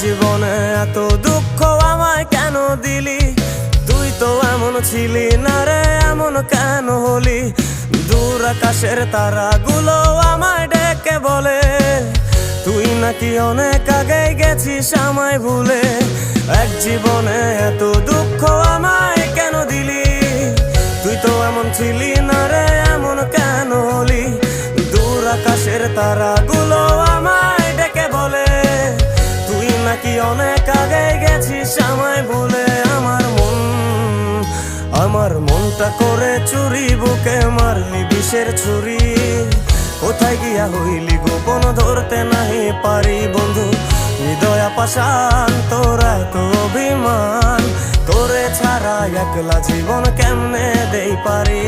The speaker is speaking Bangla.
জীবনে এত দুঃখ আমায় কেন দিলি? তুই তো এমন ছিলি না রে, এমন কেন হলি? দূর আকাশের তারাগুলো আমায় ডেকে বলে তুই নাকি অনেক আগে গেছিস আমায় ভুলে। এক জীবনে এত দুঃখ আমায় কেন দিলি? তুই তো এমন ছিলি না রে, এমন কেন হলি? দূর আকাশের তারাগুলো আমায় ডেকে বলে তুই নাকি অনেক আগে গেছিস আমায় ভুলে। আমার মনটা করে চুরি, বুকে মারলি বিষের ছুরি। কোথায় গিয়া হইলি গোপন ধরতে নাহি পারি বন্ধু। হৃদয় পাষাণ তোরা তো অভিমান, তোরে ছাড়া একলা জীবন কেমনে দেই পারি।